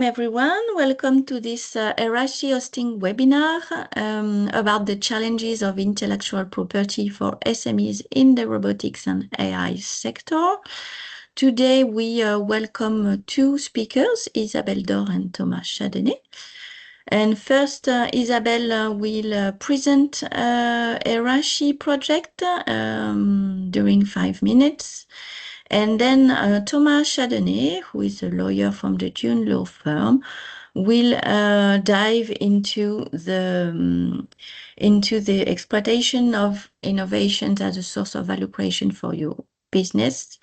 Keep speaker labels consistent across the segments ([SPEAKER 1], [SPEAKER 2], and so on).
[SPEAKER 1] everyone. Welcome to this EARASHI hosting webinar about the challenges of intellectual property for SMEs in the robotics and AI sector. Today we welcome two speakers, Isabelle Dor and Thomas Chardonnay. And first, Isabelle will present EARASHI project during 5 minutes. And then Thomas Chardonnay, who is a lawyer from the June law firm, will dive into the exploitation of innovations as a source of value creation for your business.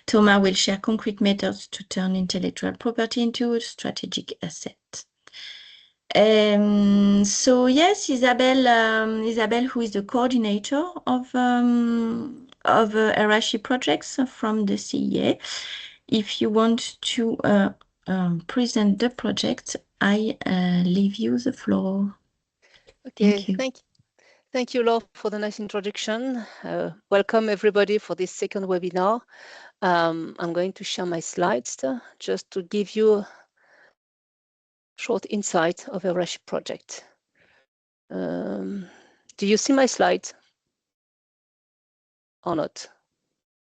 [SPEAKER 1] Thomas will share concrete methods to turn intellectual property into a strategic asset. So yes, Isabelle, who is the coordinator of EARASHI projects from the CEA. If you want to present the project, I leave you the floor.
[SPEAKER 2] Okay, thank you, Laure, for the nice introduction. Welcome everybody for this second webinar. I'm going to share my slides just to give you a short insight of EARASHI project. Do you see my slides or not?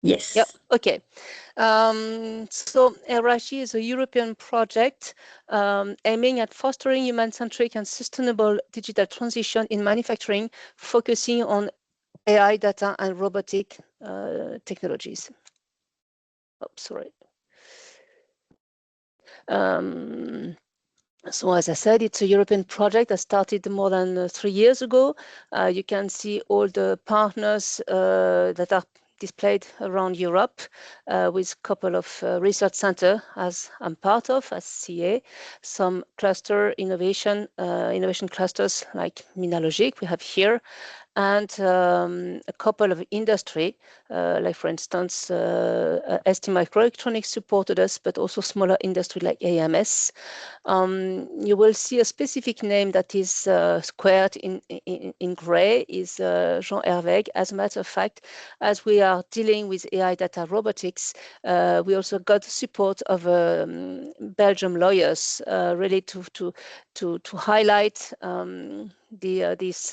[SPEAKER 1] Yes.
[SPEAKER 2] Yep. Okay. So EARASHI is a European project aiming at fostering human-centric and sustainable digital transition in manufacturing, focusing on AI, data, and robotic technologies. Oh, sorry. So as I said, it's a European project that started more than 3 years ago. You can see all the partners that are displayed around Europe with a couple of research centers as I'm part of as CA, some cluster innovation clusters like Minalogic we have here, and a couple of industry, like for instance, ST Microelectronics supported us, but also smaller industry like AMS. You will see a specific name that is squared in gray is Jean Hervé. As a matter of fact, as we are dealing with AI data robotics, we also got support of Belgium lawyers really to highlight this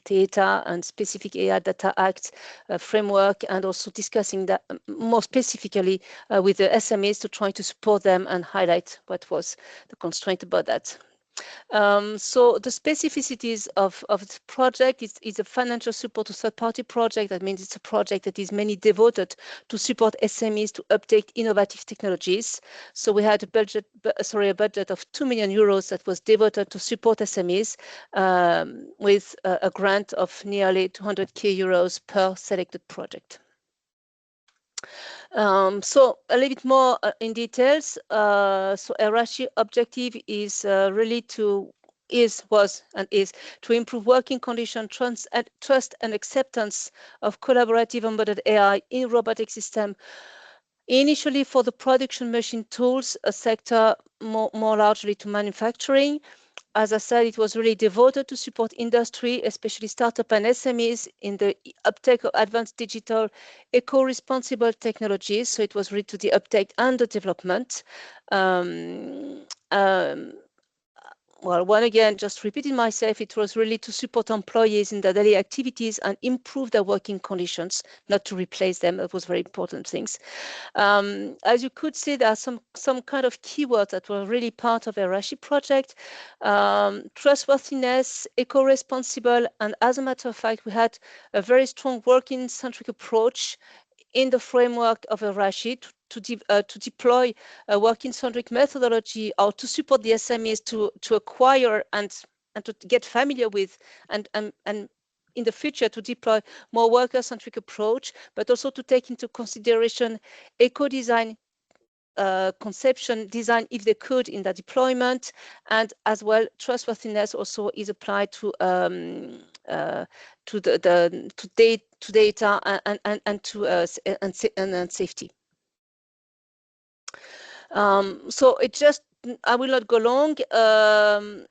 [SPEAKER 2] data and specific AI Data Act framework, and also discussing that more specifically with the SMEs to try to support them and highlight what was the constraint about that. So the specificities of the project is a financial support to third-party project. That means it's a project that is mainly devoted to support SMEs to update innovative technologies. So we had a budget of 2 million euros that was devoted to support SMEs with a grant of nearly 200k euros per selected project. So a little bit more in details. So EARASHI objective is really to improve working conditions, trust and acceptance of collaborative embedded AI in robotic system, initially for the production machine tools, a sector more largely to manufacturing. As I said, it was really devoted to support industry, especially startup and SMEs in the uptake of advanced digital eco-responsible technologies. So it was really to the uptake and the development. Well, one again, just repeating myself, it was really to support employees in their daily activities and improve their working conditions, not to replace them. That was very important things. As you could see, there are some kind of keywords that were really part of the EARASHI project. Trustworthiness, eco-responsible, and as a matter of fact, we had a very strong working-centric approach in the framework of EARASHI to deploy a working-centric methodology, or to support the SMEs to acquire and to get familiar with and in the future to deploy more worker-centric approach, but also to take into consideration eco-design conception design if they could in the deployment, and as well trustworthiness also is applied to data and safety. So it just, I will not go long.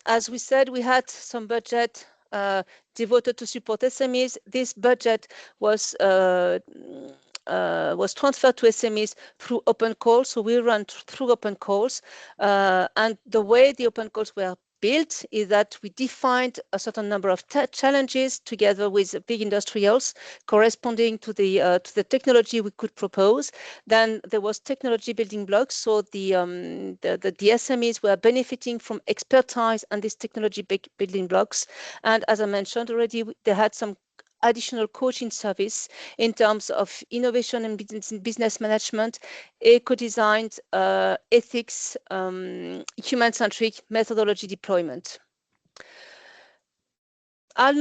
[SPEAKER 2] As we said, we had some budget devoted to support SMEs. This budget was was transferred to SMEs through open calls. So we run through open calls, and the way the open calls were built is that we defined a certain number of challenges together with big industrials corresponding to the technology we could propose. Then there was technology building blocks, so the SMEs were benefiting from expertise and these technology building blocks. And as I mentioned already, they had some additional coaching service in terms of innovation and business management, eco-design, ethics, human-centric methodology deployment. I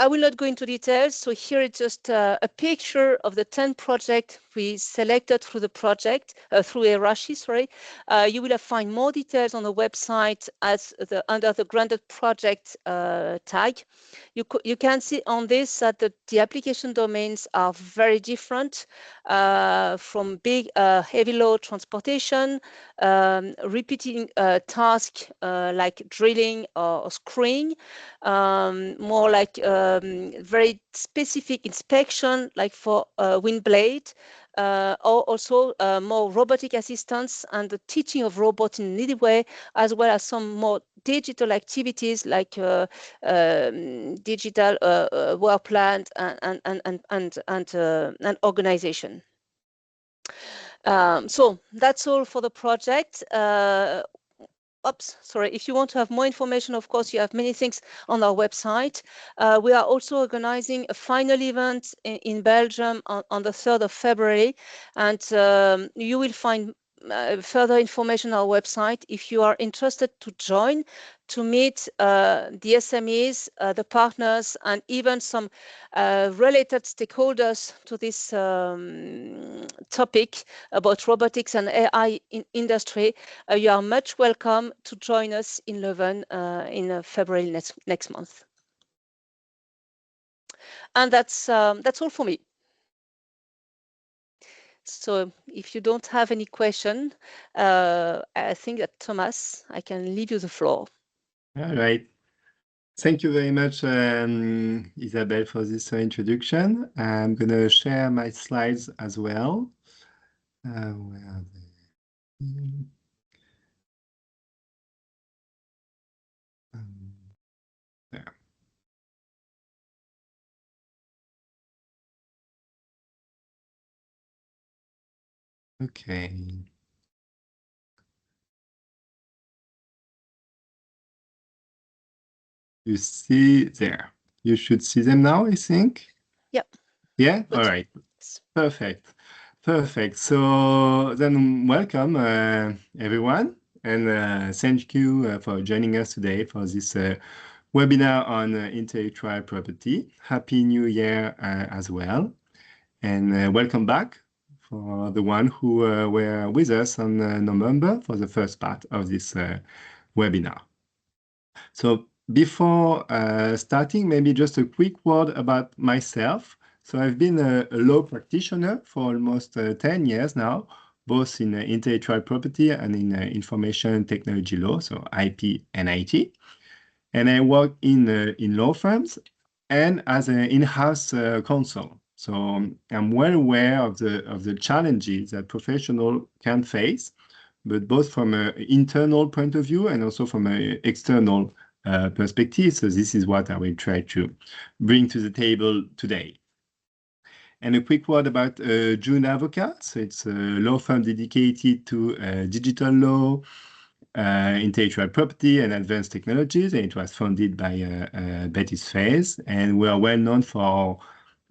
[SPEAKER 2] will not go into details. So here is just a picture of the 10 projects we selected through the project, through EARASHI, sorry. You will find more details on the website under the granted project tag. You can see on this that the application domains are very different, from big heavy load transportation, repeating tasks like drilling or screwing, more like very specific inspection, like for wind blade, or also more robotic assistance and the teaching of robots in a needed way, as well as some more digital activities like digital work plan and organization. So that's all for the project. Oops, sorry. If you want to have more information, of course, you have many things on our website. We are also organizing a final event in Belgium on the 3rd of February, and you will find further information on our website if you are interested to join, to meet the SMEs, the partners, and even some related stakeholders to this topic about robotics and AI in industry. You are much welcome to join us in Leuven in February next month. And that's all for me. So if you don't have any question, I think that Thomas, I can leave you the floor.
[SPEAKER 3] All right. Thank you very much, Isabelle, for this introduction. I'm going to share my slides as well. Where are they? There. Okay. You see there. You should see them now, I think.
[SPEAKER 2] Yep.
[SPEAKER 3] Yeah? Good. All right. Perfect. Perfect. So then welcome, everyone. And thank you for joining us today for this webinar on intellectual property. Happy New Year as well. And welcome back for the one who were with us on November for the first part of this webinar. So before starting, maybe just a quick word about myself. So I've been a law practitioner for almost 10 years now, both in intellectual property and in information technology law, so IP and IT. And I work in law firms and as an in-house counsel. So I'm well aware of the challenges that professionals can face, but both from an internal point of view and also from an external perspective. So this is what I will try to bring to the table today. And a quick word about June Avocats. So it's a law firm dedicated to digital law, intellectual property and advanced technologies, and it was founded by Betty Faith. And we are well known for our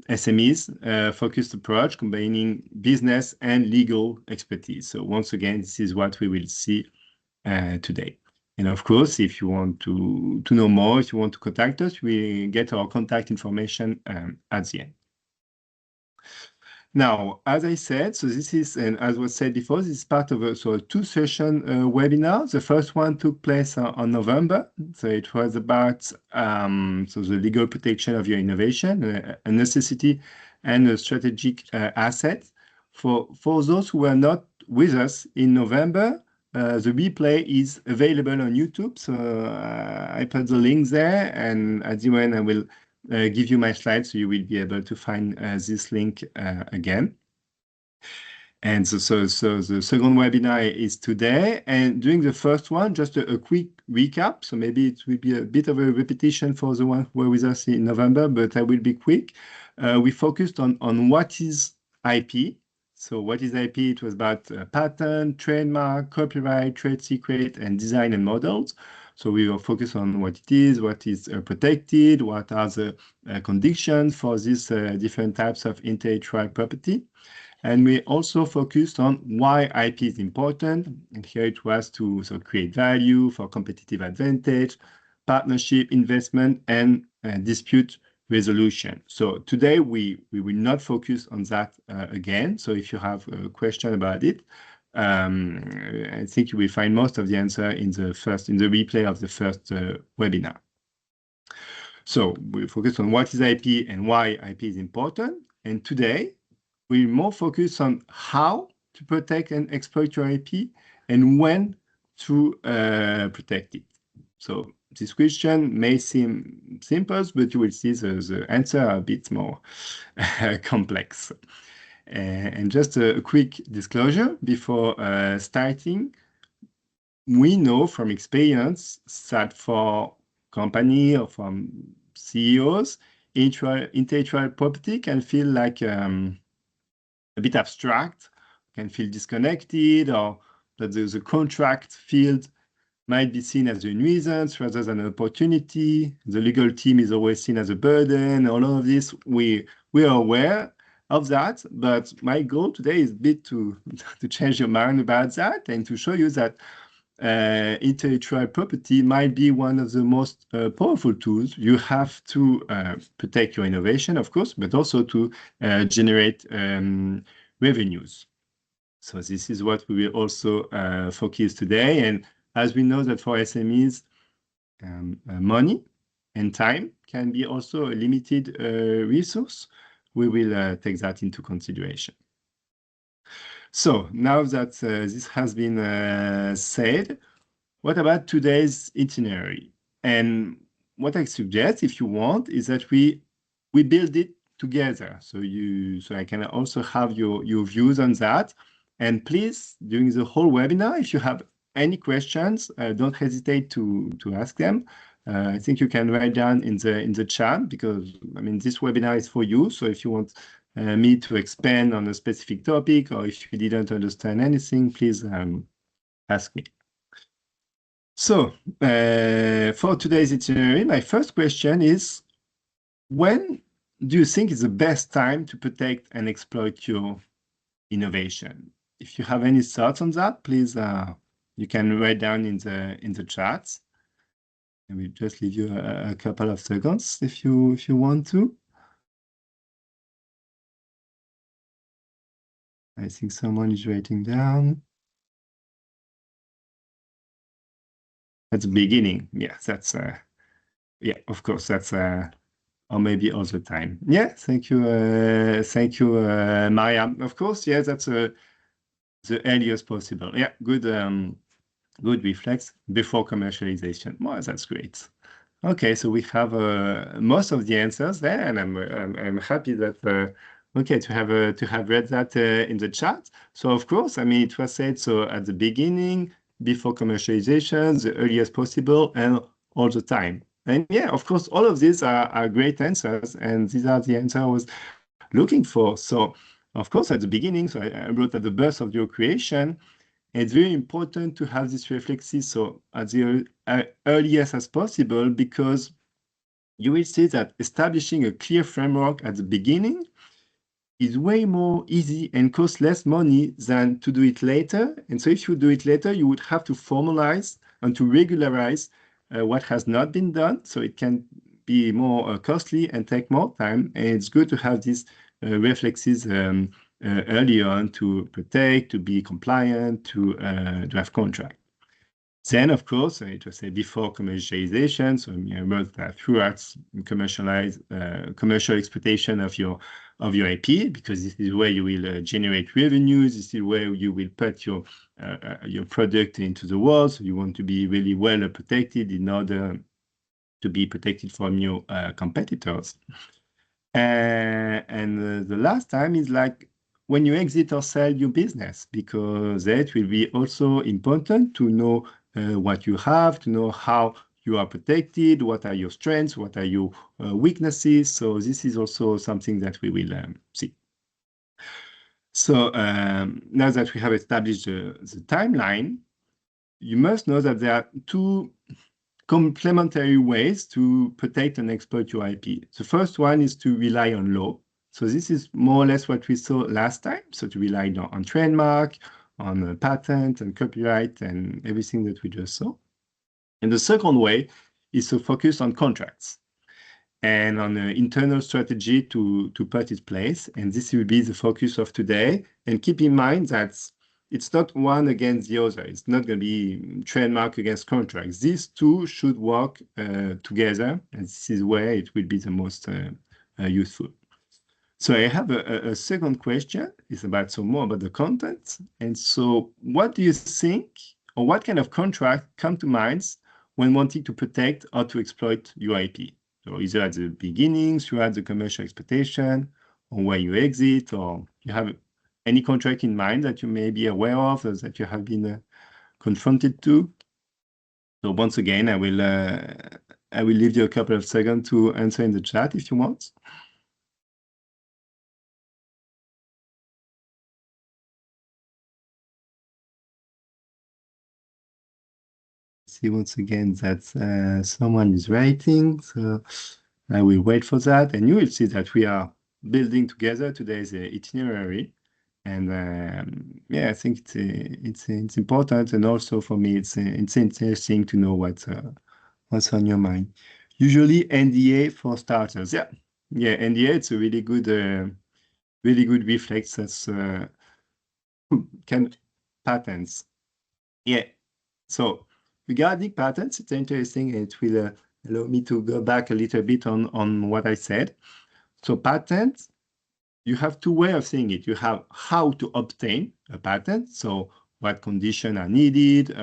[SPEAKER 3] SMEs focused approach, combining business and legal expertise. So once again, this is what we will see today. And of course, if you want to know more, if you want to contact us, we get our contact information at the end. Now, as I said, so this is, and as was said before, this is part of a two-session webinar. The first one took place on November. So it was about so the legal protection of your innovation, a necessity and a strategic asset. For those who were not with us in November, the replay is available on YouTube. So I put the link there, and at the end I will give you my slides, so you will be able to find this link again. And so the second webinar is today. And during the first one, just a quick recap. So maybe it will be a bit of a repetition for the one who were with us in November, but I will be quick. We focused on what is IP. So what is IP? It was about patent, trademark, copyright, trade secret, and design and models. So we will focus on what it is protected, what are the conditions for these different types of intellectual property. And we also focused on why IP is important. And here it was to create value for competitive advantage, partnership, investment, and dispute resolution. So today we will not focus on that again. So if you have a question about it, I think you will find most of the answer in the replay of the first webinar. So we focus on what is IP and why IP is important. And today we more focus on how to protect and exploit your IP and when to protect it. So this question may seem simple, but you will see the answer a bit more complex. And just a quick disclosure before starting. We know from experience that for company or from CEOs, intellectual property can feel like a bit abstract, can feel disconnected, or that the contract field might be seen as a nuisance rather than an opportunity. The legal team is always seen as a burden. All of this, we are aware of that, but my goal today is a bit to change your mind about that and to show you that intellectual property might be one of the most powerful tools you have to protect your innovation, of course, but also to generate revenues. So this is what we will also focus today. And as we know that for SMEs, money and time can be also a limited resource, we will take that into consideration. So now that this has been said, what about today's itinerary? And what I suggest, if you want, is that we build it together. So I can also have your views on that. And please, during the whole webinar, if you have any questions, don't hesitate to ask them. I think you can write down in the chat because I mean this webinar is for you. So if you want me to expand on a specific topic, or if you didn't understand anything, please ask me. So for today's itinerary, my first question is, when do you think is the best time to protect and exploit your innovation? If you have any thoughts on that, please you can write down in the chats. And we'll just leave you a couple of seconds if you want to. I think someone is writing down. At the beginning, yeah, that's yeah, of course, that's or maybe all the time. Yeah, thank you, Maria. Of course, yeah, that's the earliest possible. Yeah, good reflex before commercialization. Well, that's great. Okay, so we have most of the answers there, and I'm happy that okay to have read that in the chat. So of course, I mean it was said so at the beginning, before commercialization, the earliest possible, and all the time. And yeah, of course, all of these are great answers, and these are the answers I was looking for. So of course, at the beginning, so I wrote at the birth of your creation. It's very important to have this reflexes so at the earliest as possible, because you will see that establishing a clear framework at the beginning is way more easy and costs less money than to do it later. And so if you do it later, you would have to formalize and to regularize what has not been done. So it can be more costly and take more time. And it's good to have these reflexes early on to protect, to be compliant, to draft contract. Then, of course, it was before commercialization, so I wrote that throughout commercial exploitation of your IP, because this is where you will generate revenues. This is where you will put your product into the world. So you want to be really well protected in order to be protected from your competitors. And the last time is like when you exit or sell your business, because it will be also important to know what you have, to know how you are protected, what are your strengths, what are your weaknesses. So this is also something that we will see. So now that we have established the timeline, you must know that there are two complementary ways to protect and exploit your IP. The first one is to rely on law. So this is more or less what we saw last time. So to rely on trademark, on patent and copyright and everything that we just saw. And the second way is to focus on contracts and on an internal strategy to put in place. And this will be the focus of today. And keep in mind that it's not one against the other. It's not going to be trademark against contracts. These two should work together. And this is where it will be the most useful. So I have a second question. It's about some more about the content. And so what do you think, or what kind of contract come to mind when wanting to protect or to exploit your IP? So either at the beginning, throughout the commercial exploitation, or where you exit, or you have any contract in mind that you may be aware of, or that you have been confronted to. So once again, I will leave you a couple of seconds to answer in the chat if you want. See once again that someone is writing, so I will wait for that, and you will see that we are building together today's itinerary. And yeah, I think it's important, and also for me, it's interesting to know what's on your mind. Usually, NDA for starters. Yeah, NDA. It's a really good reflex. That's patents. Yeah. So regarding patents, it's interesting. It will allow me to go back a little bit on what I said. So patents, you have two ways of seeing it. You have how to obtain a patent. So what conditions are needed,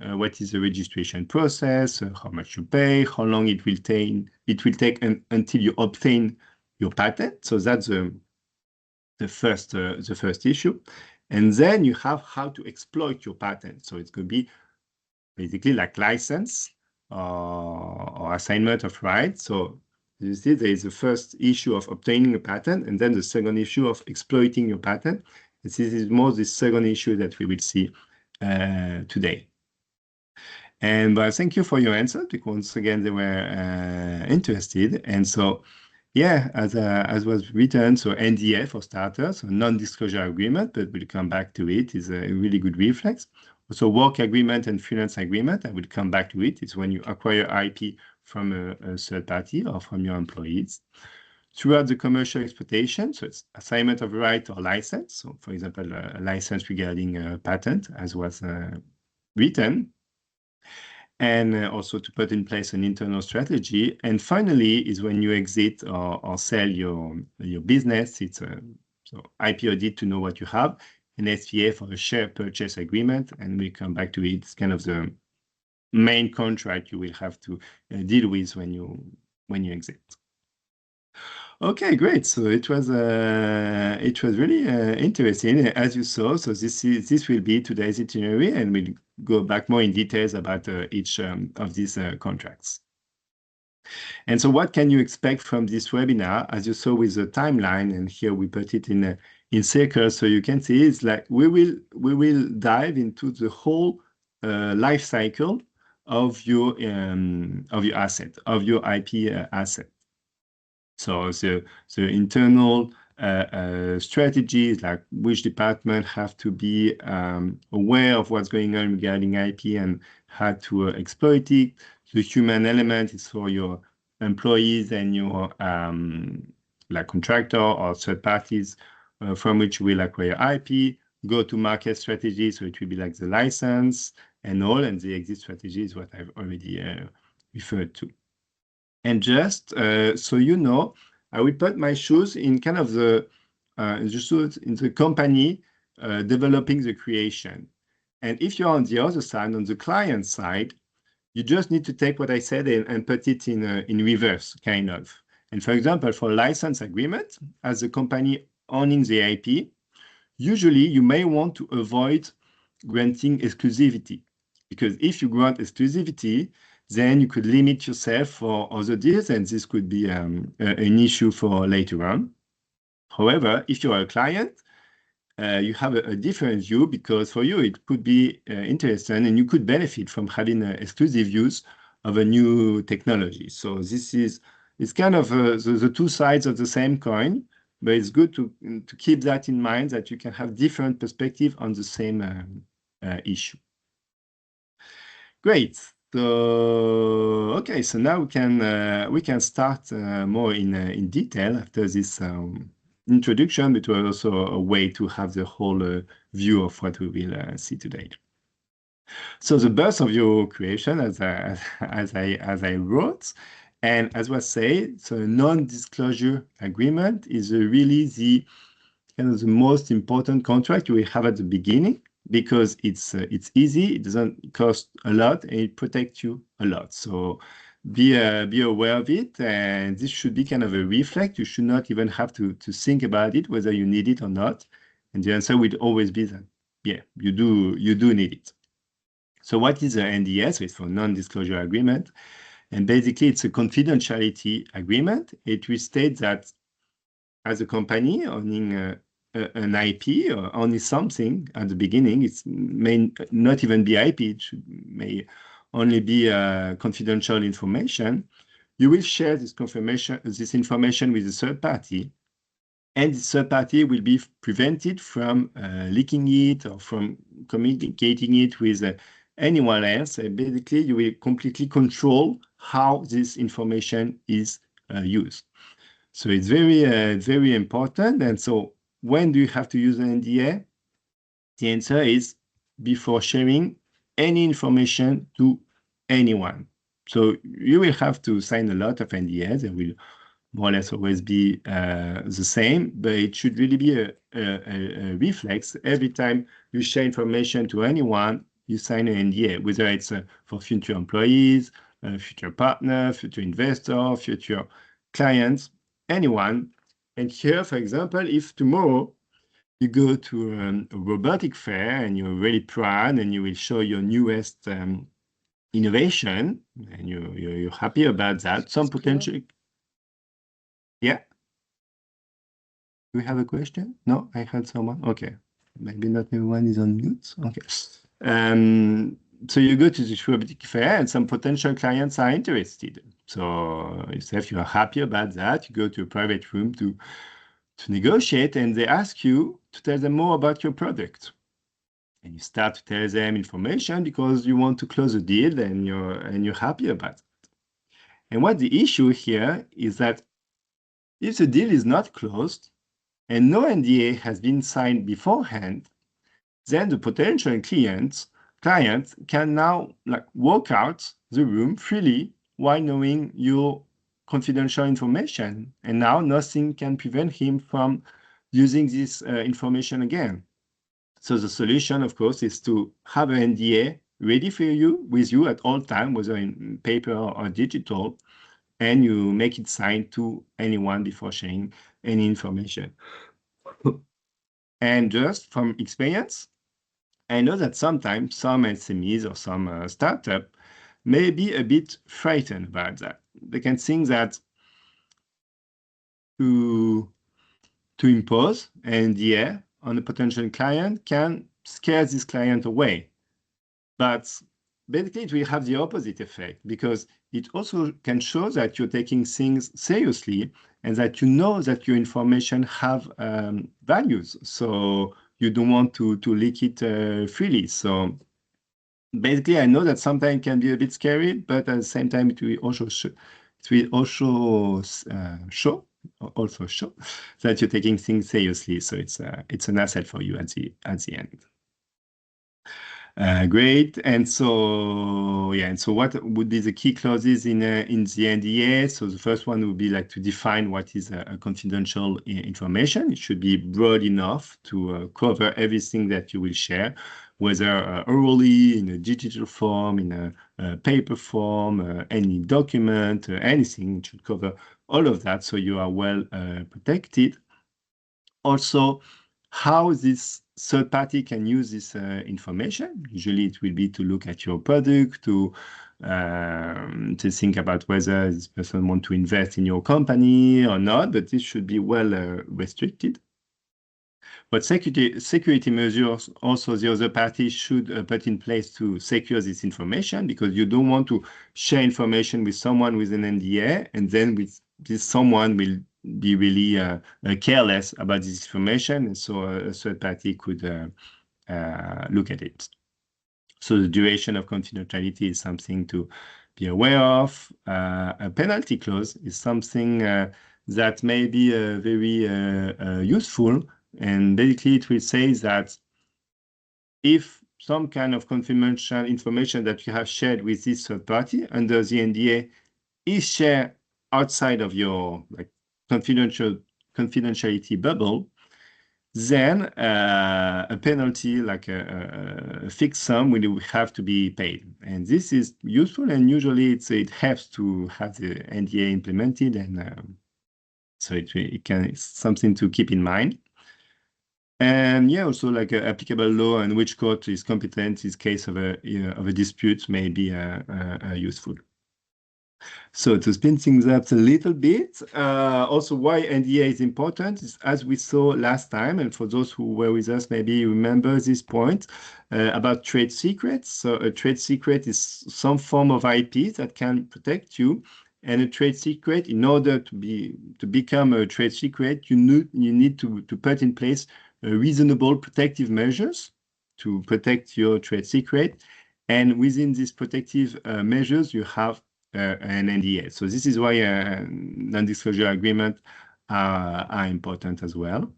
[SPEAKER 3] what is the registration process, how much you pay, how long it will take. It will take until you obtain your patent. So that's the first issue. And then you have how to exploit your patent. So it's going to be basically like license or assignment of rights. So you see there is the first issue of obtaining a patent, and then the second issue of exploiting your patent. This is more the second issue that we will see today. And thank you for your answer, because once again, they were interested. And so, yeah, as was written, so NDA for starters, so non-disclosure agreement, but we'll come back to it, is a really good reflex. Also, work agreement and freelance agreement, I will come back to it. It's when you acquire IP from a third party or from your employees. Throughout the commercial exploitation, so it's assignment of right or license. So, for example, a license regarding a patent, as was written. And also to put in place an internal strategy. And finally is when you exit or sell your business. It's so IP audit to know what you have, an SPA for a share purchase agreement, and we come back to it. It's kind of the main contract you will have to deal with when you exit. Okay, great. So it was really interesting, as you saw. So this will be today's itinerary, and we'll go back more in details about each of these contracts. And so what can you expect from this webinar? As you saw with the timeline, and here we put it in circles, so you can see it's like we will dive into the whole life cycle of your asset, of your IP asset. So the internal strategy is like which department have to be aware of what's going on regarding IP and how to exploit it. The human element is for your employees and your like contractor or third parties from which we'll acquire IP. Go-to-market strategy, so it will be like the license and all, and the exit strategy is what I've already referred to. And just so you know, I will put my shoes in kind of the in the company developing the creation. And if you're on the other side, on the client side, you just need to take what I said and put it in reverse, kind of. And for example, for license agreement, as a company owning the IP, usually you may want to avoid granting exclusivity, because if you grant exclusivity, then you could limit yourself for other deals, and this could be an issue for later on. However, if you are a client, you have a different view, because for you it could be interesting and you could benefit from having exclusive use of a new technology. So this is, it's kind of the two sides of the same coin, but it's good to keep that in mind, that you can have different perspective on the same issue. Great. So okay, so now we can start more in detail after this introduction, but also a way to have the whole view of what we will see today. So the birth of your creation, as I wrote, and as was said, so a non-disclosure agreement is really the kind of the most important contract you will have at the beginning, because it's easy, it doesn't cost a lot, and it protects you a lot. So be aware of it, and this should be kind of a reflex. You should not even have to think about it, whether you need it or not. And the answer would always be that, yeah, you do need it. So what is an NDA? So it's for non-disclosure agreement. And basically, it's a confidentiality agreement. It will state that as a company owning an IP or only something at the beginning, it may not even be IP, it may only be confidential information. You will share this information with a third party, and the third party will be prevented from leaking it or from communicating it with anyone else. Basically, you will completely control how this information is used. So it's very important. And so when do you have to use an NDA? The answer is before sharing any information to anyone. So you will have to sign a lot of NDAs. They will more or less always be the same, but it should really be a reflex. Every time you share information to anyone, you sign an NDA, whether it's for future employees, future partner, future investor, future clients, anyone. And here, for example, if tomorrow you go to a robotic fair and you're really proud and you will show your newest innovation and you're happy about that, some potential. Yeah. Do we have a question? No, I had someone. Okay. Maybe not everyone is on mute. Okay. So you go to the robotic fair and some potential clients are interested. So if you are happy about that, you go to a private room to negotiate, and they ask you to tell them more about your product. And you start to tell them information because you want to close a deal and you're happy about it. And what the issue here is that if the deal is not closed and no NDA has been signed beforehand, then the potential client can now walk out the room freely while knowing your confidential information. And now nothing can prevent him from using this information again. So the solution, of course, is to have an NDA ready for you, with you at all time, whether in paper or digital, and you make it signed to anyone before sharing any information. And just from experience, I know that sometimes some SMEs or some startup may be a bit frightened about that. They can think that to impose an NDA on a potential client can scare this client away. But basically, it will have the opposite effect, because it also can show that you're taking things seriously and that you know that your information have values. So you don't want to leak it freely. So basically, I know that sometimes it can be a bit scary, but at the same time, it will also show that you're taking things seriously. So it's an asset for you at the end. Great. And so, yeah, and so what would be the key clauses in the NDA? So the first one would be to define what is a confidential information. It should be broad enough to cover everything that you will share, whether orally, in a digital form, in a paper form, any document, anything. It should cover all of that, so you are well protected. Also, how this third party can use this information. Usually it will be to look at your product, to think about whether this person wants to invest in your company or not, but this should be well restricted. But security measures also the other party should put in place to secure this information, because you don't want to share information with someone with an NDA and then with this someone will be really careless about this information, and so a third party could look at it. So the duration of confidentiality is something to be aware of. A penalty clause is something that may be very useful, and basically it will say that if some kind of confidential information that you have shared with this third party under the NDA is shared outside of your confidentiality bubble, then a penalty, like a fixed sum, will have to be paid. And this is useful, and usually it helps to have the NDA implemented, and so it's something to keep in mind. And yeah, also like applicable law and which court is competent in case of a dispute may be useful. So to spin things up a little bit, also why NDA is important is, as we saw last time, and for those who were with us, maybe remember this point about trade secrets. So a trade secret is some form of IP that can protect you. And a trade secret, in order to become a trade secret, you need to put in place reasonable protective measures to protect your trade secret. And within these protective measures, you have an NDA. So this is why non-disclosure agreements are important as well.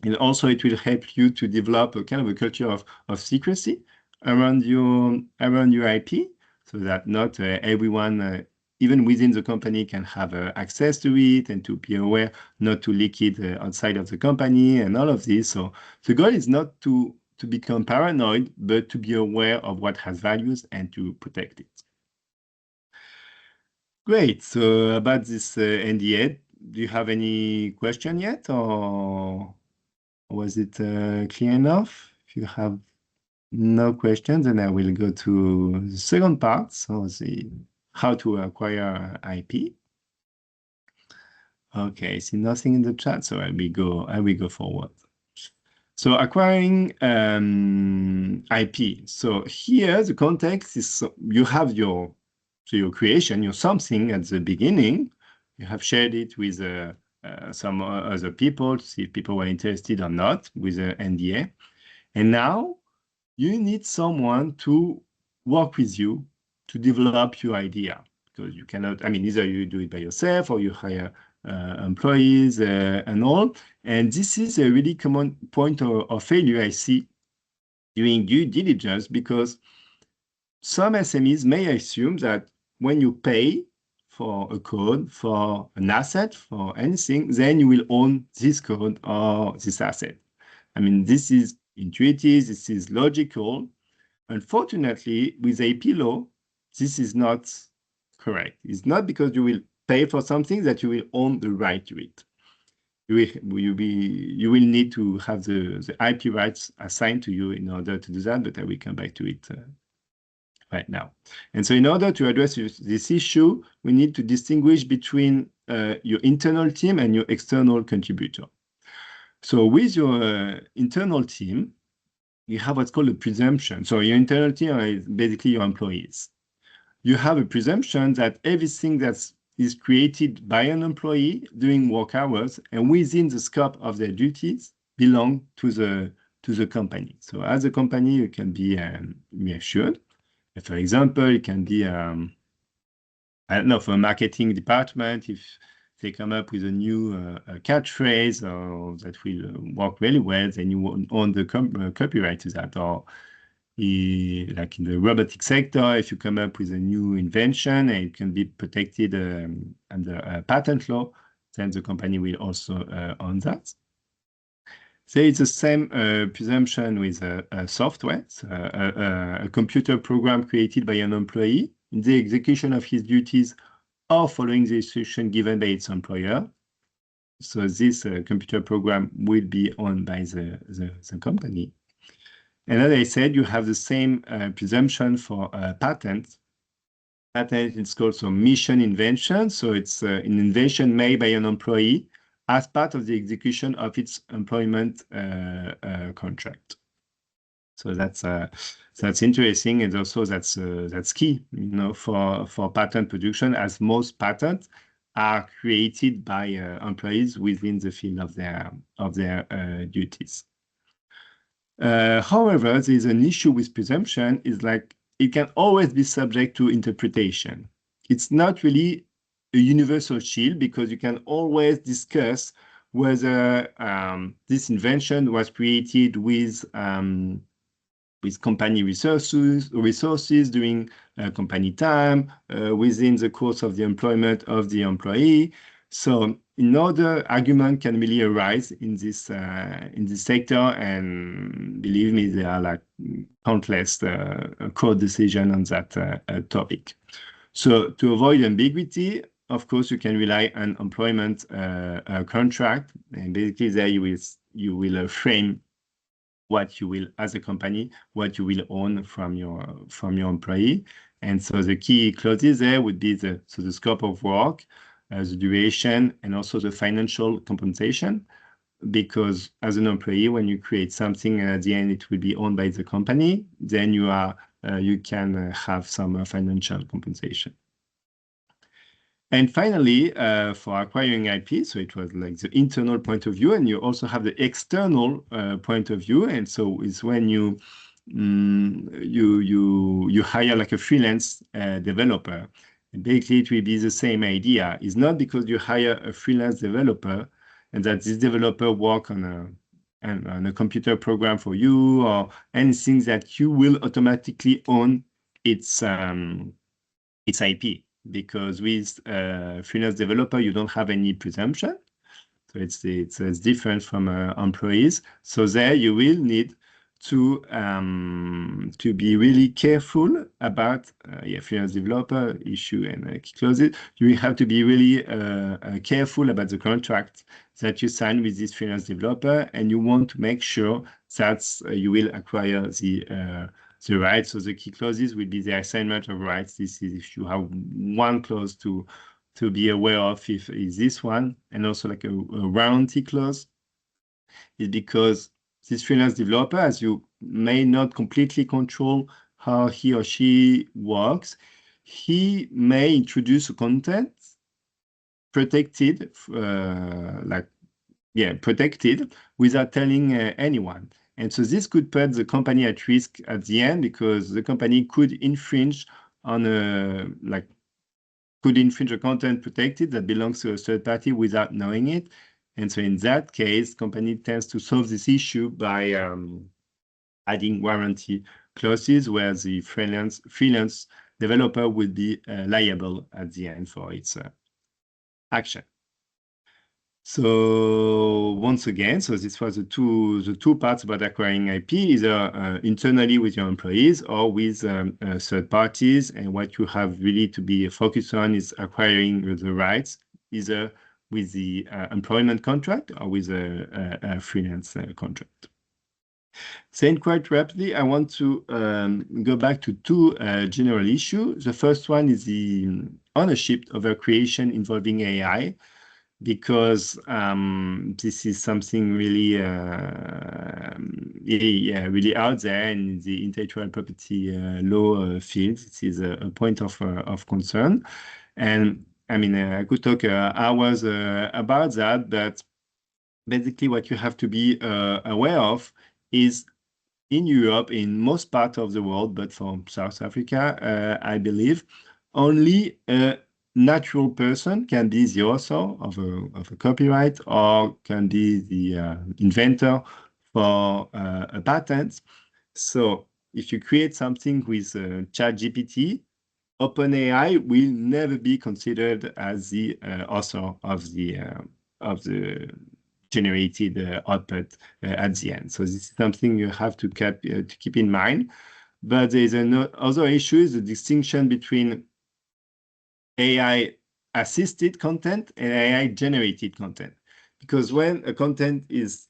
[SPEAKER 3] And also it will help you to develop a kind of a culture of secrecy around your IP, so that not everyone, even within the company, can have access to it, and to be aware not to leak it outside of the company and all of this. So the goal is not to become paranoid, but to be aware of what has values and to protect it. Great. So about this NDA, do you have any question yet, or was it clear enough? If you have no questions, then I will go to the second part, so the how to acquire IP. Okay, I see nothing in the chat, so I will go forward. So acquiring IP. So here the context is you have your creation, your something at the beginning. You have shared it with some other people to see if people were interested or not with an NDA. And now you need someone to work with you to develop your idea, because you cannot, I mean, either you do it by yourself or you hire employees and all. And this is a really common point of failure I see during due diligence, because some SMEs may assume that when you pay for a code, for an asset, for anything, then you will own this code or this asset. I mean, this is intuitive, this is logical. Unfortunately, with IP law, this is not correct. It's not because you will pay for something that you will own the right to it. You will need to have the IP rights assigned to you in order to do that, but I will come back to it right now. And so in order to address this issue, we need to distinguish between your internal team and your external contributor. So with your internal team, you have what's called a presumption. So your internal team is basically your employees. You have a presumption that everything that is created by an employee during work hours and within the scope of their duties belong to the company. So as a company, you can be reassured. For example, it can be, I don't know, for a marketing department, if they come up with a new catchphrase or that will work really well, then you won't own the copyright to that. Or like in the robotic sector, if you come up with a new invention and it can be protected under patent law, then the company will also own that. So it's the same presumption with software. So, a computer program created by an employee in the execution of his duties or following the instruction given by its employer So this computer program will be owned by the company. And as I said, you have the same presumption for patents. Patent is called mission invention. So it's an invention made by an employee as part of the execution of its employment contract. So that's interesting, and also that's key, for patent production, as most patents are created by employees within the field of their duties. However, there is an issue with presumption. Is like it can always be subject to interpretation. It's not really a universal shield, because you can always discuss whether this invention was created with company resources during company time, within the course of the employment of the employee. So another argument can really arise in this sector, and believe me, there are like countless court decisions on that topic. So to avoid ambiguity, of course, you can rely on employment contract, and basically there you will frame what you will, as a company, what you will own from your employee. And so the key clauses there would be the scope of work, the duration, and also the financial compensation. Because as an employee, when you create something and at the end it will be owned by the company, then you can have some financial compensation. And finally, for acquiring IP, so it was like the internal point of view, and you also have the external point of view. And so it's when you hire like a freelance developer. And basically, it will be the same idea. It's not because you hire a freelance developer and that this developer work on a computer program for you or anything, that you will automatically own its IP. Because with freelance developer, you don't have any presumption. So it's different from employees. So there you will need to be really careful about freelance developer issue and key clauses. You will have to be really careful about the contract that you sign with this freelance developer, and you want to make sure that you will acquire the rights. So the key clauses will be the assignment of rights. This is if you have one clause to be aware of, is this one, and also like a warranty clause, is because this freelance developer, as you may not completely control how he or she works, he may introduce a content protected, protected without telling anyone. And so this could put the company at risk at the end, because the company could infringe on a content protected that belongs to a third party without knowing it. And so in that case, company tends to solve this issue by adding warranty clauses where the freelance developer will be liable at the end for its action. So once again, so this was the two parts about acquiring IP, either internally with your employees or with third parties. And what you have really to be focused on is acquiring the rights, either with the employment contract or with a freelance contract. Then quite rapidly, I want to go back to two general issues. The first one is the ownership of a creation involving AI, because this is something really, really out there in the intellectual property law field. It is a point of concern, and I mean I could talk hours about that, but basically what you have to be aware of is in Europe, in most parts of the world, but from South Africa, I believe, only a natural person can be the author of a copyright, or can be the inventor for a patent. So if you create something with ChatGPT, OpenAI will never be considered as the author of the generated output at the end. So this is something you have to keep in mind. But there is another issue, is the distinction between AI assisted content and AI generated content. because when a content is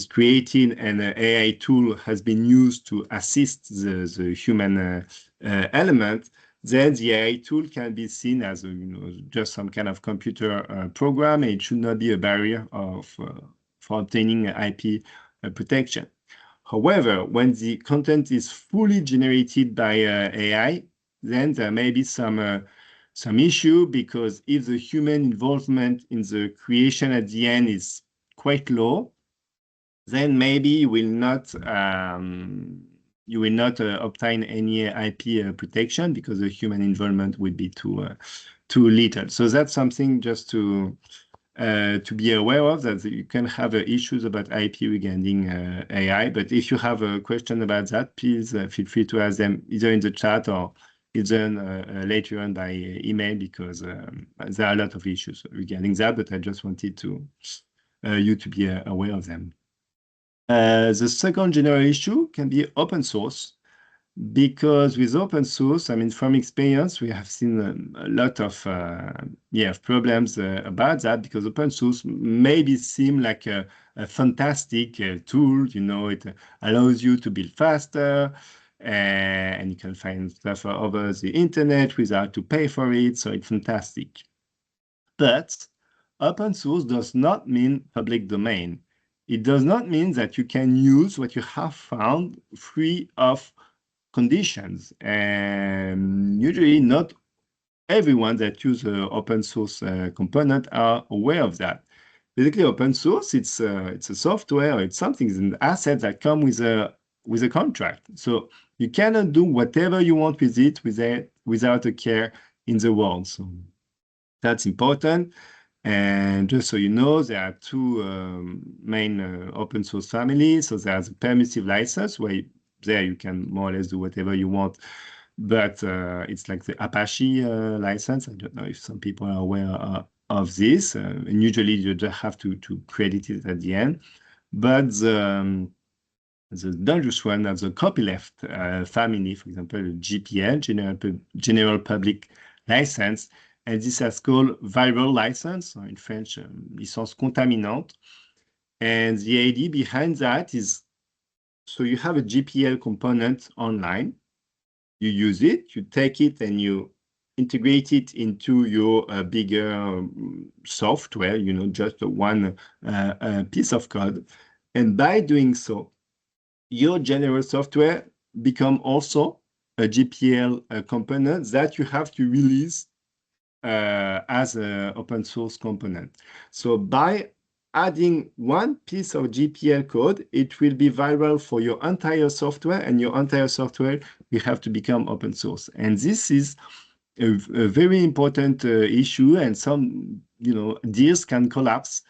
[SPEAKER 3] created and an AI tool has been used to assist the human element, then the AI tool can be seen as just some kind of computer program, and it should not be a barrier for obtaining IP protection. However, when the content is fully generated by AI, then there may be some issue, because if the human involvement in the creation at the end is quite low, then maybe you will not obtain any IP protection, because the human involvement will be too little. So that's something just to be aware of, that you can have issues about IP regarding AI. But if you have a question about that, please feel free to ask them either in the chat or either later on by email, because there are a lot of issues regarding that, but I just wanted you to be aware of them. The second general issue can be open source, because with open source, I mean, from experience, we have seen a lot of problems about that, because open source maybe seem like a fantastic tool. It allows you to build faster, and you can find stuff over the internet without to pay for it, so it's fantastic. But open source does not mean public domain. It does not mean that you can use what you have found free of conditions, and usually not everyone that use open source component are aware of that. Basically, open source, it's a software, it's something, it's an asset that come with a contract. So you cannot do whatever you want with it without a care in the world. So that's important. And just so you know, there are two main open source families. So there's a permissive license, where there you can more or less do whatever you want, but it's like the Apache license. I don't know if some people are aware of this, and usually you just have to credit it at the end. But the dangerous one of the copyleft family, for example, the GPL, General Public License, and this is called viral license, or in French, licence contaminante. And the idea behind that is, so you have a GPL component online, you use it, you take it and you integrate it into your bigger software, just one piece of code. And by doing so, your general software become also a GPL component that you have to release as an open source component. So by adding one piece of GPL code, it will be viral for your entire software, and your entire software will have to become open source. And this is a very important issue, and some deals can collapse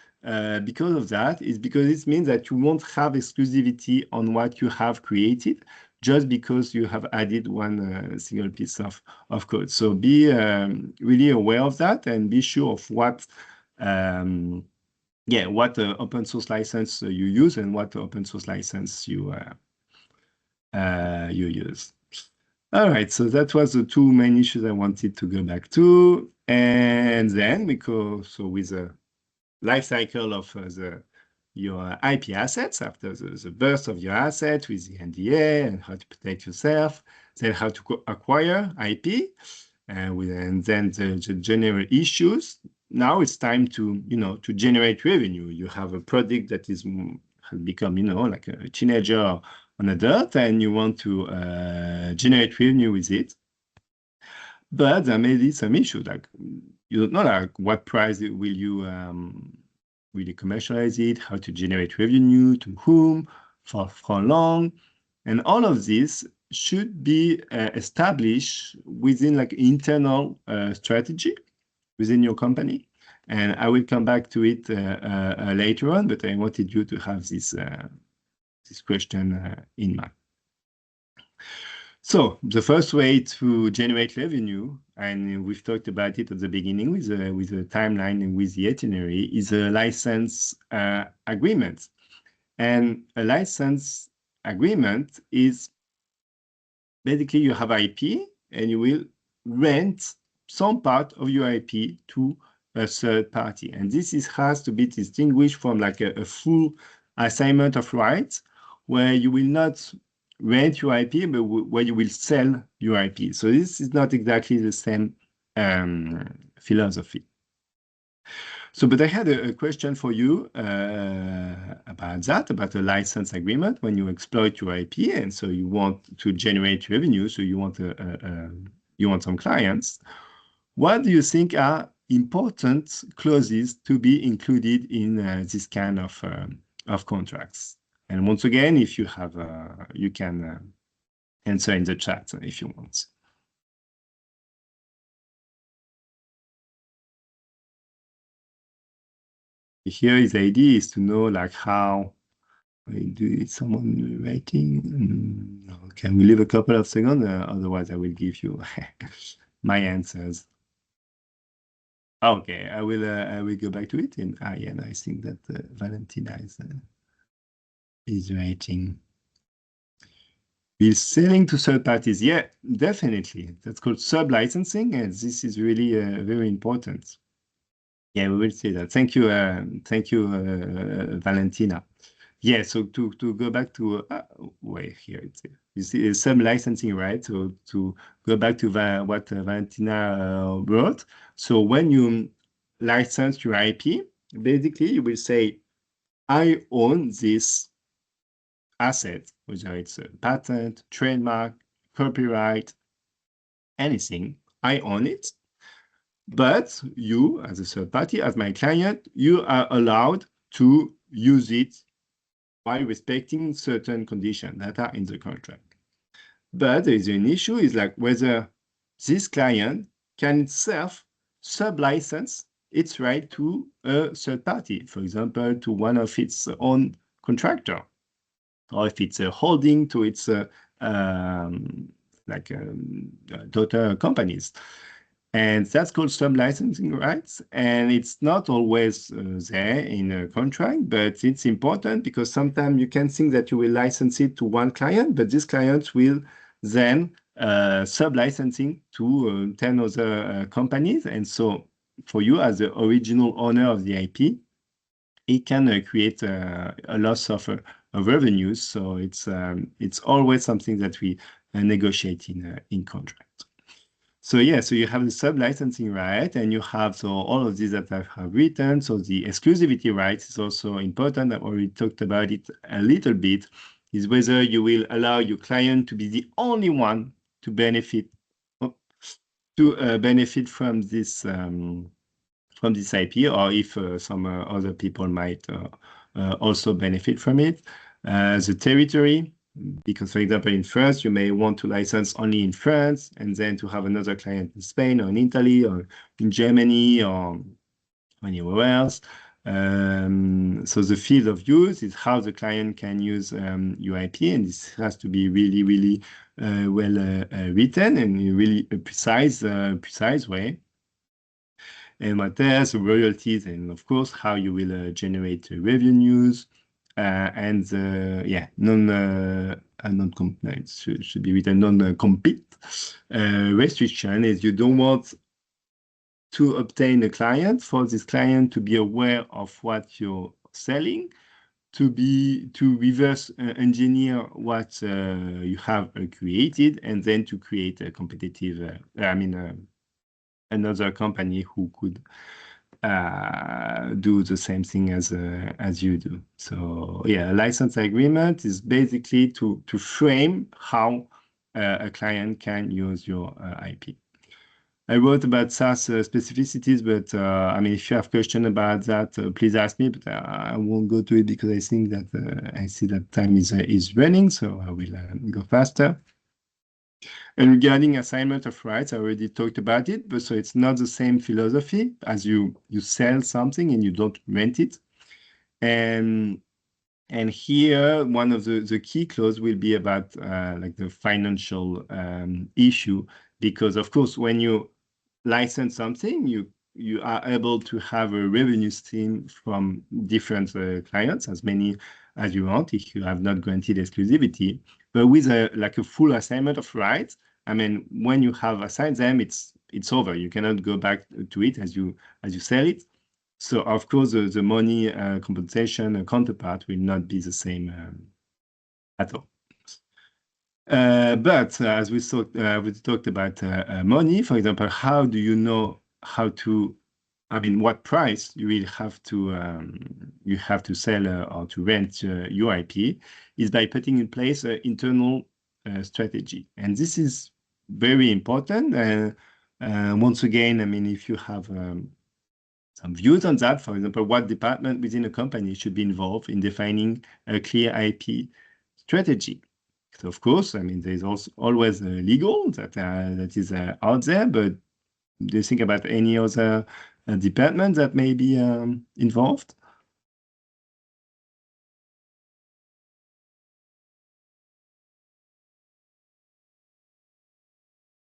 [SPEAKER 3] because of that. It's because it means that you won't have exclusivity on what you have created, just because you have added one single piece of code. So be really aware of that, and be sure of what open source license you use, and what open source license you use. All right, so that was the two main issues I wanted to go back to. And then we go with the life cycle of your IP assets, after the birth of your asset with the NDA and how to protect yourself, then how to acquire IP, and then the general issues. Now it's time to generate revenue. You have a product that has become like a teenager on adult, and you want to generate revenue with it. But there may be some issues, like you don't know what price will you really commercialize it, how to generate revenue, to whom, for how long, and all of this should be established within internal strategy within your company. And I will come back to it later on, but I wanted you to have this question in mind. So the first way to generate revenue, and we've talked about it at the beginning with the timeline and with the itinerary, is a license agreement. And a license agreement is basically you have IP, and you will rent some part of your IP to a third party. And this has to be distinguished from like a full assignment of rights, where you will not rent your IP, but where you will sell your IP. So this is not exactly the same philosophy. So, but I had a question for you about that, about a license agreement when you exploit your IP, and so you want to generate revenue, so you want some clients. What do you think are important clauses to be included in this kind of contracts? And once again, if you have, you can answer in the chat if you want. Here, the idea is to know like how. Do someone writing? No. Can we leave a couple of seconds? Otherwise, I will give you my answers. Okay, I will go back to it. And yeah, I think that Valentina is writing. Is selling to third parties? Yeah, definitely. That's called sub-licensing, and this is really very important. Yeah, we will see that. Thank you, Valentina. Yeah, so to go back to wait here, you see some licensing, right? So to go back to what Valentina wrote. So when you license your IP, basically you will say, I own this asset, whether it's a patent, trademark, copyright, anything, I own it. But you, as a third party, as my client, you are allowed to use it while respecting certain conditions that are in the contract. But there is an issue, is like whether this client can itself sub-license its right to a third party, for example, to one of its own contractor, or if it's a holding to its daughter companies. And that's called sub-licensing rights. And it's not always there in a contract, but it's important because sometimes you can think that you will license it to one client, but this client will then sub-licensing to 10 other companies. And so for you as the original owner of the IP, it can create a loss of revenues. So it's always something that we negotiate in contract. So yeah, so you have the sub-licensing right, and you have so all of these that I have written. So the exclusivity rights is also important. I've already talked about it a little bit, is whether you will allow your client to be the only one to benefit from this IP, or if some other people might also benefit from it. The territory, because for example, in France, you may want to license only in France and then to have another client in Spain or in Italy or in Germany or anywhere else. So the field of use is how the client can use your IP, and this has to be really, really well written and in really a precise way. And what else? Royalties, and of course, how you will generate revenues. And yeah, non-compliance should be written, non-compete restriction is you don't want to obtain a client for this client to be aware of what you're selling, to reverse engineer what you have created, and then to create a competitive, another company who could do the same thing as you do. So yeah, a license agreement is basically to frame how a client can use your IP. I wrote about SaaS specificities, but I mean, if you have questions about that, please ask me. But I won't go to it because I think that I see that time is running, so I will go faster. And regarding assignment of rights, I already talked about it, but so it's not the same philosophy as you sell something and you don't rent it. And here, one of the key clause will be about like the financial issue, because of course, when you license something, you are able to have a revenue stream from different clients, as many as you want, if you have not granted exclusivity. But with a full assignment of rights, I mean, when you have assigned them, it's it's over. You cannot go back to it as you sell it. So of course, the money compensation counterpart will not be the same at all. But as we talked about money, for example, how do you know how to, I mean, what price you will have to sell or to rent your IP is by putting in place an internal strategy, and this is very important. Once again, I mean, if you have some views on that, for example, what department within a company should be involved in defining a clear IP strategy. So of course, I mean, there's also always legal that is out there, but do you think about any other department that may be involved?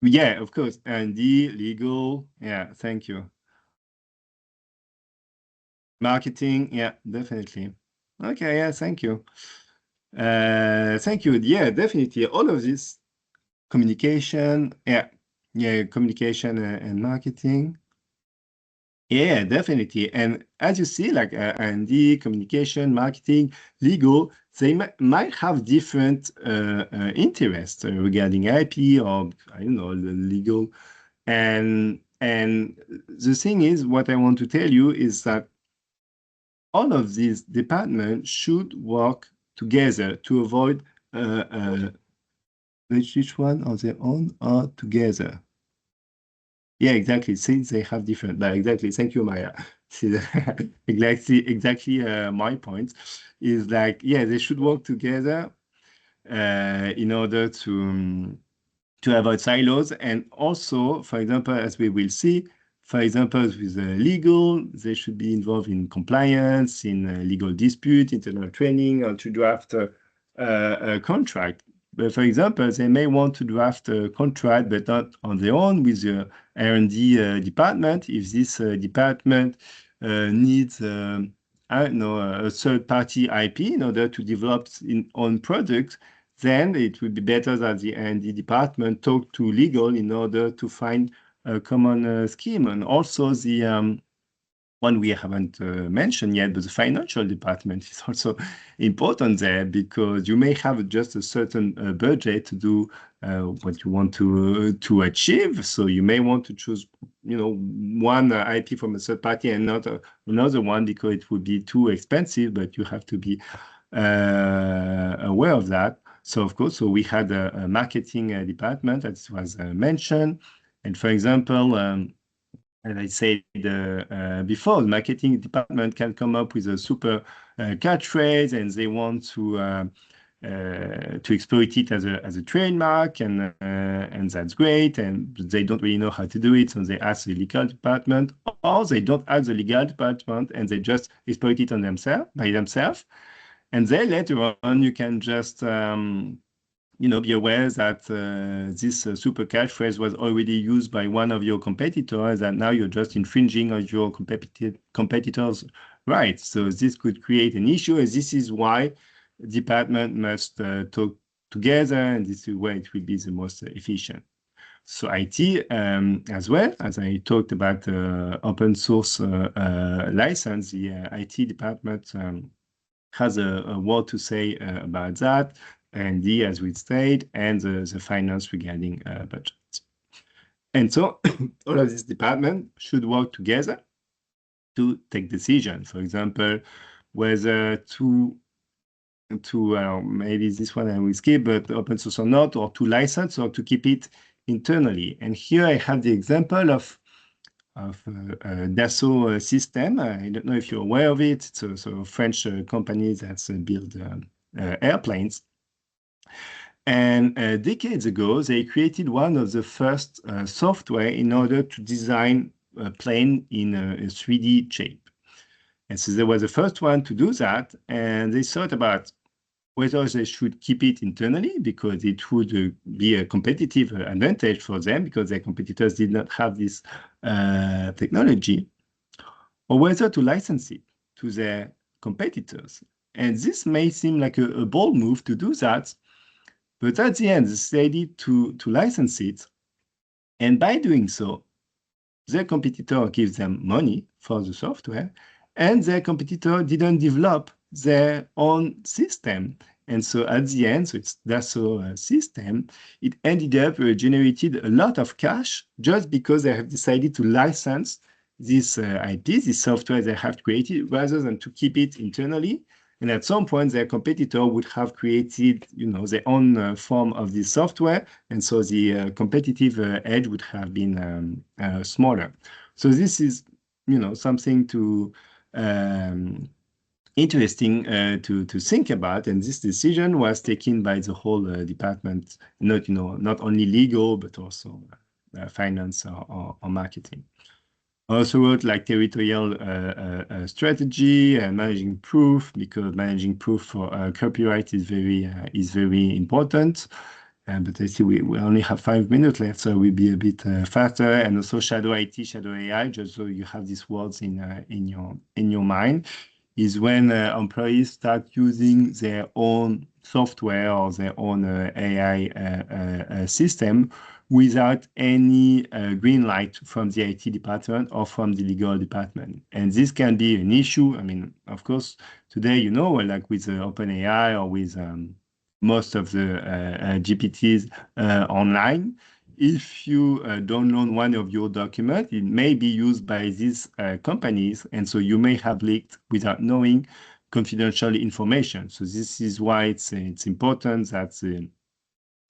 [SPEAKER 3] Yeah, of course. And the legal, yeah, thank you. Marketing, yeah, definitely. Okay, yeah, thank you. Thank you. Yeah, definitely. All of this communication, yeah, communication and marketing. Yeah, definitely. And as you see, like R&D, communication, marketing, legal, they might have different interests regarding IP or, I don't know, the legal. And the thing is, what I want to tell you is that all of these departments should work together to avoid each one on their own or together. Yeah, exactly. Since they have different, but exactly. Thank you, Maya. Exactly. My point is like, yeah, they should work together in order to avoid silos, and also, for example, as we will see, for example, with legal, they should be involved in compliance, in legal dispute, internal training, or to draft a contract. But for example, they may want to draft a contract, but not on their own with the R&D department. If this department needs, I don't know, a third-party IP in order to develop its own product, then it would be better that the R&D department talk to legal in order to find a common scheme. And also the one we haven't mentioned yet, but the financial department is also important there, because you may have just a certain budget to do what you want to achieve. So you may want to choose, one IP from a third party and not another one, because it would be too expensive. But you have to be aware of that. So of course, we had a marketing department that was mentioned, and for example. As I said before, the marketing department can come up with a super catchphrase, and they want to exploit it as a trademark, and that's great. And they don't really know how to do it, so they ask the legal department, or they don't ask the legal department, and they just exploit it by themselves. And then later on, you can just be aware that this super catchphrase was already used by one of your competitors, and now you're just infringing on your competitors' rights. So this could create an issue, and this is why department must talk together, and this is where it will be the most efficient. So IT, as well, as I talked about open source license, the IT department has a word to say about that, and as we said, and the finance regarding budgets. And so all of these departments should work together to take decisions. For example, whether to maybe this one I will skip, but open source or not, or to license or to keep it internally. And here I have the example of Dassault system. I don't know if you're aware of it. It's a French company that's build airplanes. And decades ago, they created one of the first software in order to design a plane in a 3D shape. And so they were the first one to do that. And they thought about whether they should keep it internally, because it would be a competitive advantage for them, because their competitors did not have this technology, or whether to license it to their competitors. And this may seem like a bold move to do that, but at the end, they decided to license it. And by doing so, their competitor gives them money for the software, and their competitor didn't develop their own system. And so at the end, so it's Dassault system, it ended up generated a lot of cash just because they have decided to license this IP, this software they have created, rather than to keep it internally. And at some point, their competitor would have created, their own form of this software, and so the competitive edge would have been smaller. So this is, something to interesting to think about, and this decision was taken by the whole department, not only legal but also finance or marketing. Also wrote like territorial strategy and managing proof, because managing proof for copyright is very important. But I see we only have 5 minutes left, so we'll be a bit faster. And also shadow IT, shadow AI, just so you have these words in your mind, is when employees start using their own software or their own AI system without any green light from the IT department or from the legal department. And this can be an issue. I mean, of course, today, like with OpenAI or with most of the GPTs online, if you download one of your documents, it may be used by these companies, and so you may have leaked without knowing confidential information. So this is why it's important that the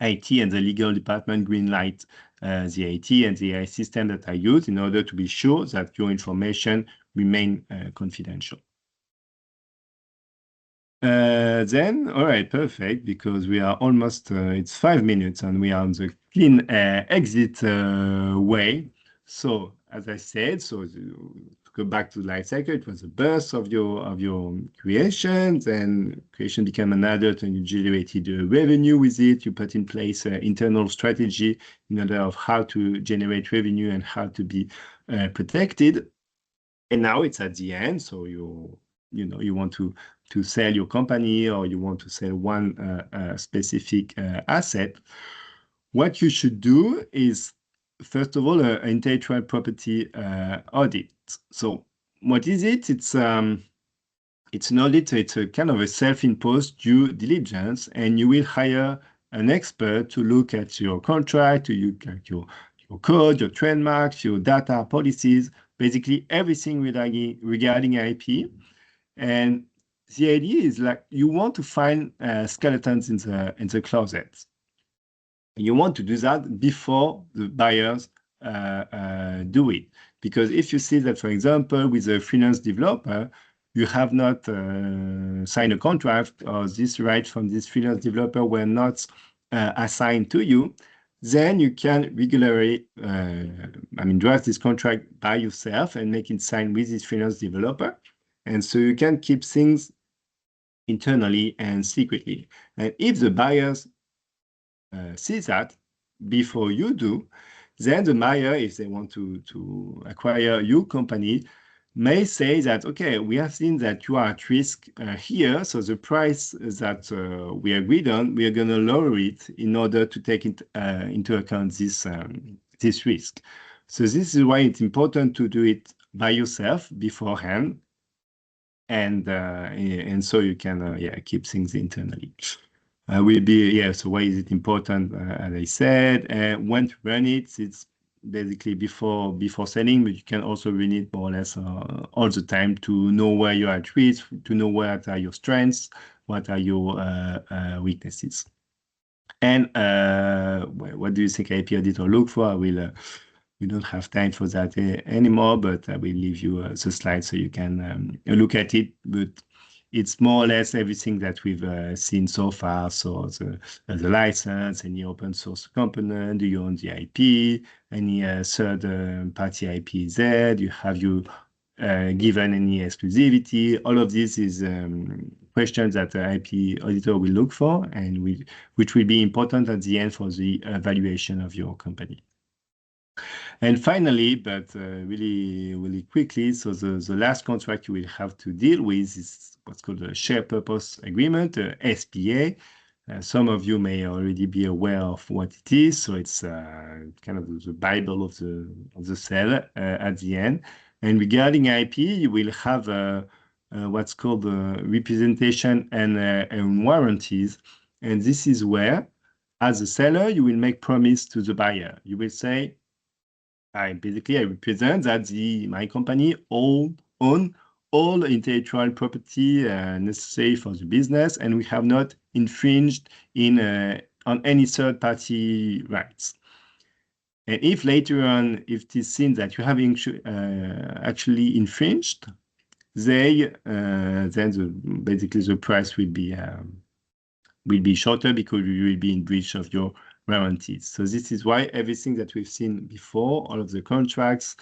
[SPEAKER 3] IT and the legal department greenlight the IT and the AI system that are used in order to be sure that your information remain confidential. Then, all right, perfect, because we are almost, it's 5 minutes and we are on the clean exit way. So, as I said, to go back to the life cycle, it was the birth of your creation, then creation became an adult and you generated revenue with it. You put in place an internal strategy in order of how to generate revenue and how to be protected. And now it's at the end, so you want to sell your company, or you want to sell one specific asset. What you should do is, first of all, an intellectual property audit. So what is it? It's an audit. It's a kind of a self-imposed due diligence, and you will hire an expert to look at your contract, to look at your code, your trademarks, your data policies, basically everything regarding IP. And the idea is like you want to find skeletons in the closet. You want to do that before the buyers do it. Because if you see that, for example, with a freelance developer, you have not signed a contract, or this right from this freelance developer were not assigned to you, then you can regularly, draft this contract by yourself and make it signed with this freelance developer. And so you can keep things internally and secretly. And if the buyers see that before you do, then the buyer, if they want to acquire your company, may say that, okay, we have seen that you are at risk here, so the price that we agreed on, we are going to lower it in order to take it into account this risk. So this is why it's important to do it by yourself beforehand, and so you can keep things internally. So why is it important? As I said, when to run it, it's basically before selling, but you can also run it more or less all the time to know where you are at risk, to know what are your strengths, what are your weaknesses. And what do you think IP auditor look for? We don't have time for that anymore, but I will leave you the slide so you can look at it. But it's more or less everything that we've seen so far. So the license, any open source component, do you own the IP, any third party IP there, do you have given any exclusivity? All of this is questions that the IP auditor will look for, and which will be important at the end for the evaluation of your company. And finally, but really, really quickly, so the last contract you will have to deal with is what's called a shared purpose agreement, SPA. Some of you may already be aware of what it is. So it's kind of the Bible of the cell at the end. And regarding IP, you will have what's called representation and warranties. And this is where, as a seller, you will make promise to the buyer. You will say, I represent that my company own all intellectual property necessary for the business, and we have not infringed on any third-party rights. And if later on, if it is seen that you have actually infringed, then basically the price will be shorter because you will be in breach of your warranties. So this is why everything that we've seen before, all of the contracts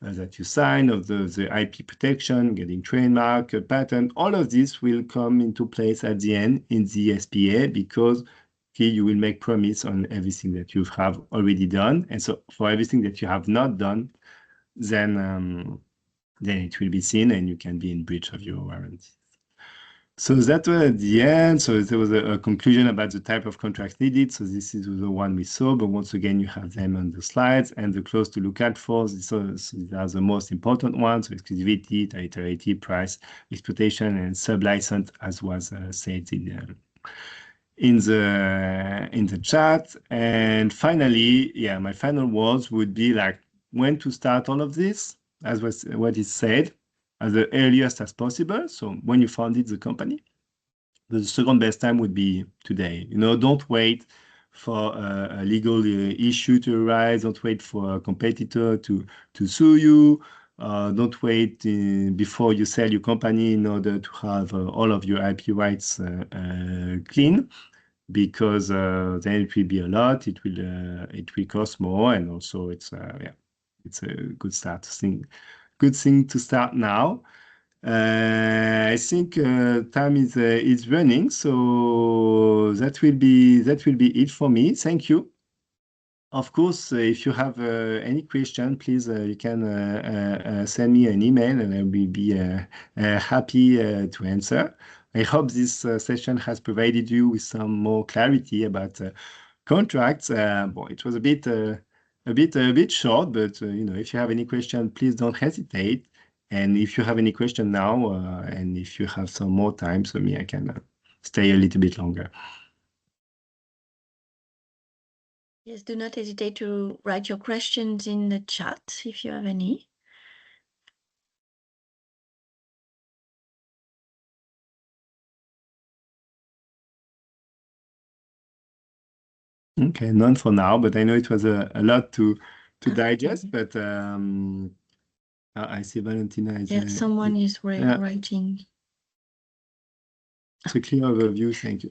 [SPEAKER 3] that you sign, of the IP protection, getting trademark, patent, all of this will come into place at the end in the SPA, because here you will make promise on everything that you have already done. And so for everything that you have not done, then it will be seen and you can be in breach of your warranty. So that was at the end. So there was a conclusion about the type of contracts needed. So this is the one we saw, but once again, you have them on the slides, and the clause to look out for. These are the most important ones: so exclusivity, territoriality, price, exploitation, and sub-license, as was said in the chat. And finally, yeah, my final words would be like when to start all of this, as was what is said, as the earliest as possible. So when you founded the company, the second best time would be today. Don't wait for a legal issue to arise. Don't wait for a competitor to sue you. Don't wait before you sell your company in order to have all of your IP rights clean, because then it will be a lot. It will cost more, and also it's a good start. Good thing to start now. I think time is running, so that will be it for me. Thank you. Of course, if you have any question, please you can send me an email, and I will be happy to answer. I hope this session has provided you with some more clarity about contracts. It was a bit short, but if you have any question, please don't hesitate. And if you have any question now, and if you have some more time, so I can stay a little bit longer.
[SPEAKER 1] Yes, do not hesitate to write your questions in the chat if you have any.
[SPEAKER 3] Okay, none for now, but I know it was a lot to digest. But I see Valentina is.
[SPEAKER 1] Yeah, someone is writing.
[SPEAKER 3] It's a clear overview. Thank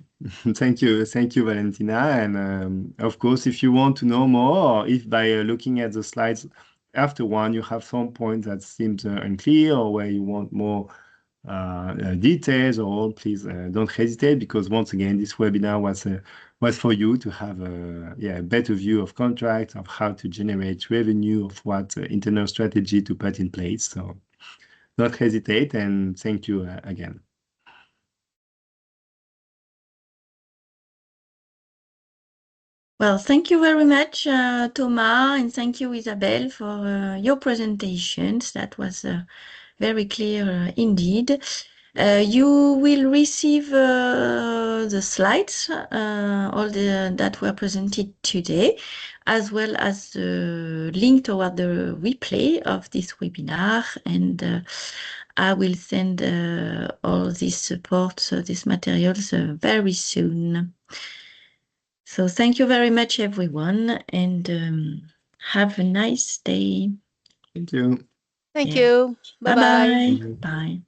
[SPEAKER 3] you. Thank you, Valentina. And of course, if you want to know more, or if by looking at the slides after one, you have some points that seems unclear, or where you want more details, or please don't hesitate, because once again, this webinar was for you to have a better view of contracts, of how to generate revenue, of what internal strategy to put in place. So don't hesitate, and thank you again.
[SPEAKER 1] Well, thank you very much, Thomas, and thank you, Isabelle, for your presentations. That was very clear indeed. You will receive the slides, all that were presented today, as well as the link toward the replay of this webinar. And I will send all this support, these materials very soon. So thank you very much, everyone, and have a nice day.
[SPEAKER 3] Thank you.
[SPEAKER 2] Thank you. Bye-bye.
[SPEAKER 1] Bye.